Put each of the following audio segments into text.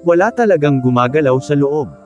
Wala talagang gumagalaw sa loob.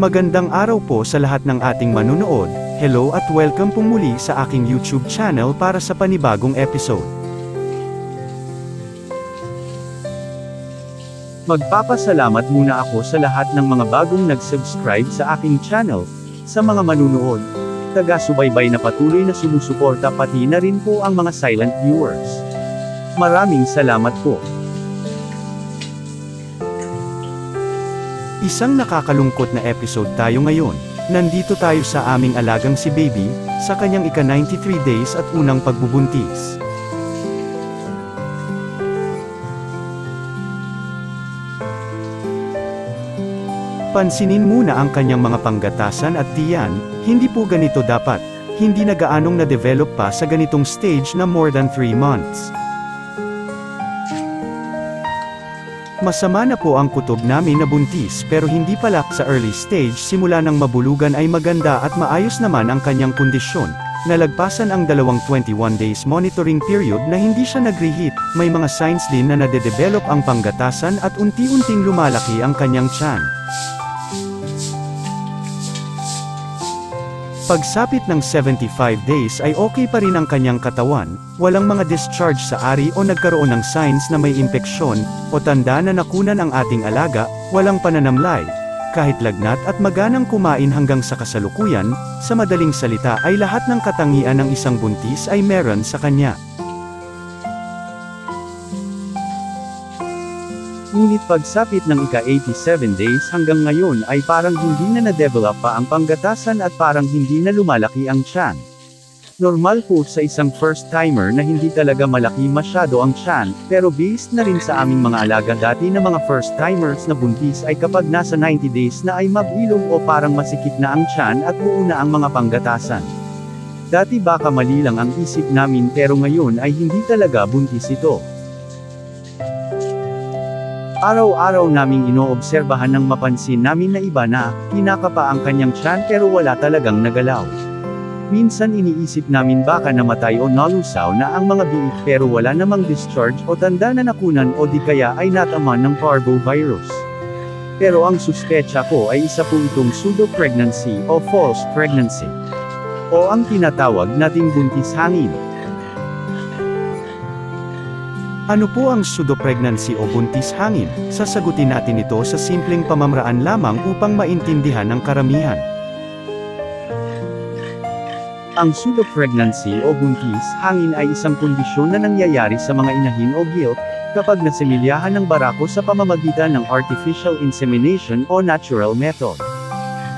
Magandang araw po sa lahat ng ating manunood, hello at welcome po muli sa aking YouTube channel para sa panibagong episode. Magpapasalamat muna ako sa lahat ng mga bagong nag-subscribe sa aking channel, sa mga manunood, taga-subaybay na patuloy na sumusuporta pati na rin po ang mga silent viewers. Maraming salamat po. Isang nakakalungkot na episode tayo ngayon. Nandito tayo sa aming alagang si Baby, sa kanyang ika-93 days at unang pagbubuntis. Pansinin muna ang kanyang mga panggatasan at tiyan, hindi po ganito dapat. Hindi na gaanong na-develop pa sa ganitong stage na more than 3 months. Masama na po ang kutob namin na buntis pero hindi pala sa early stage simula ng mabulugan ay maganda at maayos naman ang kanyang kondisyon. Nalagpasan ang 21 days monitoring period na hindi siya nag-reheat, may mga signs din na nade-develop ang panggatasan at unti-unting lumalaki ang kanyang tiyan. Pagsapit ng 75 days ay okay pa rin ang kanyang katawan, walang mga discharge sa ari o nagkaroon ng signs na may impeksyon, o tanda na nakunan ang ating alaga, walang pananamlay. Kahit lagnat at maganang kumain hanggang sa kasalukuyan, sa madaling salita ay lahat ng katangian ng isang buntis ay meron sa kanya. Ngunit pagsapit ng ika-87 days hanggang ngayon ay parang hindi na na-develop pa ang panggatasan at parang hindi na lumalaki ang tiyan. Normal po sa isang first-timer na hindi talaga malaki masyado ang tiyan, pero based na rin sa aming mga alaga dati na mga first-timers na buntis ay kapag nasa 90 days na ay mabilog o parang masikip na ang tiyan at buo na ang mga panggatasan. Dati baka mali lang ang isip namin pero ngayon ay hindi talaga buntis ito. Araw-araw naming inoobserbahan nang mapansin namin na iba na, kinakapa ang kanyang tiyan pero wala talagang nagalaw. Minsan iniisip namin baka namatay o nalusaw na ang mga biik pero wala namang discharge o tanda na nakunan o di kaya ay nataman ng parvovirus. Pero ang suspecha ko ay isa po itong pseudo-pregnancy o false pregnancy. O ang tinatawag nating buntis hangin. Ano po ang pseudopregnancy o buntis hangin? Sasagutin natin ito sa simpleng pamamaraan lamang upang maintindihan ng karamihan. Ang pseudopregnancy o buntis hangin ay isang kondisyon na nangyayari sa mga inahin o gilt, kapag nasimilyahan ng barako sa pamamagitan ng artificial insemination o natural method.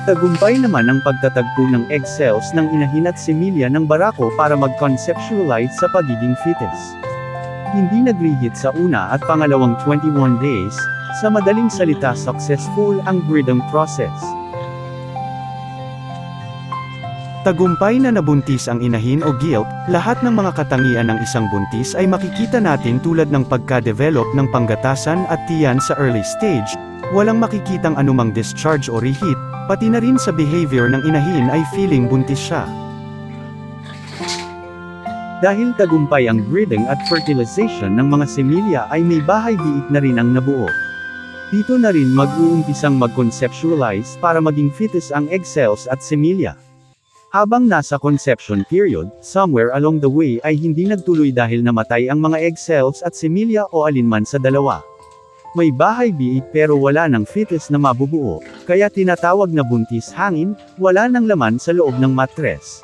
Tagumpay naman ang pagtatagpo ng egg cells ng inahin at similya ng barako para mag-conceptualize sa pagiging fetus. Hindi nag-reheat sa una at pangalawang 21 days, sa madaling salita successful ang breeding process. Tagumpay na nabuntis ang inahin o gilt, lahat ng mga katangian ng isang buntis ay makikita natin tulad ng pagka-develop ng panggatasan at tiyan sa early stage, walang makikitang anumang discharge o reheat, pati na rin sa behavior ng inahin ay feeling buntis siya. Dahil tagumpay ang breeding at fertilization ng mga similya ay may bahay-biik na rin ang nabuo. Dito na rin mag-uumpisang mag-conceptualize para maging fetus ang egg cells at similya. Habang nasa conception period, somewhere along the way ay hindi nagtuloy dahil namatay ang mga egg cells at similya o alinman sa dalawa. May bahay-biik pero wala ng fetus na mabubuo, kaya tinatawag na buntis hangin, wala ng laman sa loob ng matres.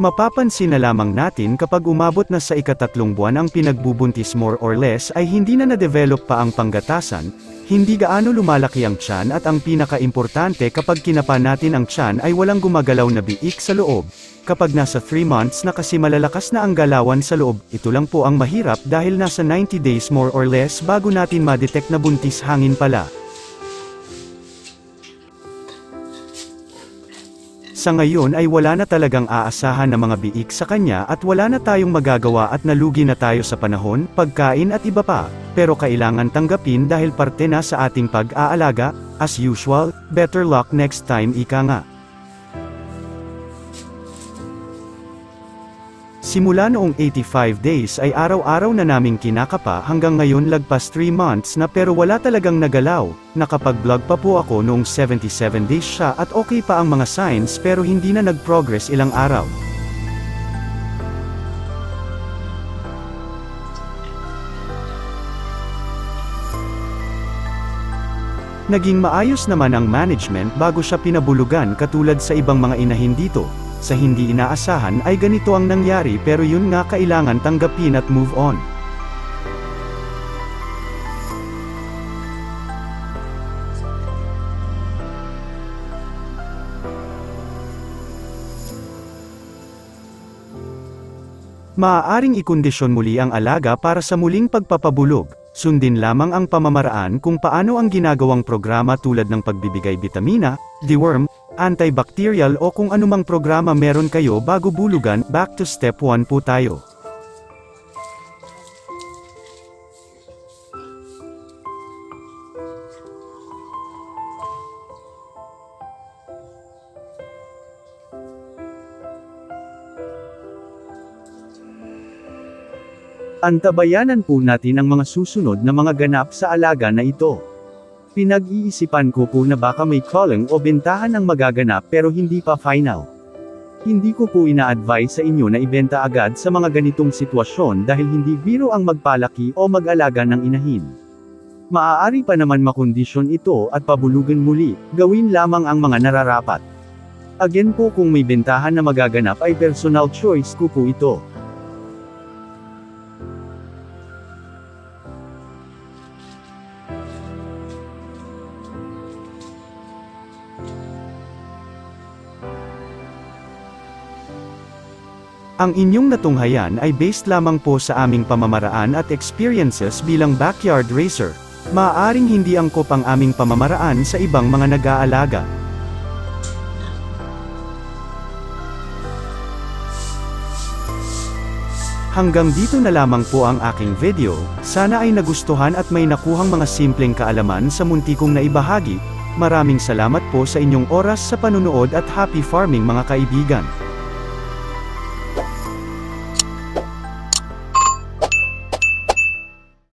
Mapapansin na lamang natin kapag umabot na sa ika-3 buwan ang pinagbubuntis more or less ay hindi na na-develop pa ang panggatasan, hindi gaano lumalaki ang tiyan at ang pinaka-importante kapag kinapa natin ang tiyan ay walang gumagalaw na biik sa loob. Kapag nasa 3 months na kasi malalakas na ang galawan sa loob, ito lang po ang mahirap dahil nasa 90 days more or less bago natin ma-detect na buntis hangin pala. Sa ngayon ay wala na talagang aasahan na mga biik sa kanya at wala na tayong magagawa at nalugi na tayo sa panahon, pagkain at iba pa, pero kailangan tanggapin dahil parte na sa ating pag-aalaga. As usual, better luck next time, ika nga. Simula noong 85 days ay araw-araw na naming kinakapa hanggang ngayon lagpas 3 months na pero wala talagang nagalaw. Nakapag-vlog pa po ako noong 77 days siya at okay pa ang mga signs pero hindi na nag-progress ilang araw. Naging maayos naman ang management bago siya pinabulugan katulad sa ibang mga inahin dito. Sa hindi inaasahan ay ganito ang nangyari pero yun nga kailangan tanggapin at move on. Maaaring ikondisyon muli ang alaga para sa muling pagpapabulog. Sundin lamang ang pamamaraan kung paano ang ginagawang programa tulad ng pagbibigay bitamina, deworm, antibacterial o kung anumang programa meron kayo bago bulugan. Back to step 1 po tayo. Antabayanan po natin ang mga susunod na mga ganap sa alaga na ito. Pinag-iisipan ko po na baka may calling o bentahan ang magaganap pero hindi pa final. Hindi ko po ina-advise sa inyo na ibenta agad sa mga ganitong sitwasyon dahil hindi biro ang magpalaki o mag-alaga ng inahin. Maaari pa naman makondisyon ito at pabulugan muli, gawin lamang ang mga nararapat. Again po kung may bentahan na magaganap ay personal choice ko po ito. Ang inyong natunghayan ay based lamang po sa aming pamamaraan at experiences bilang backyard racer. Maaaring hindi angkop ang aming pamamaraan sa ibang mga nag-aalaga. Hanggang dito na lamang po ang aking video, sana ay nagustuhan at may nakuhang mga simpleng kaalaman sa munti kong naibahagi. Maraming salamat po sa inyong oras sa panunood at happy farming mga kaibigan.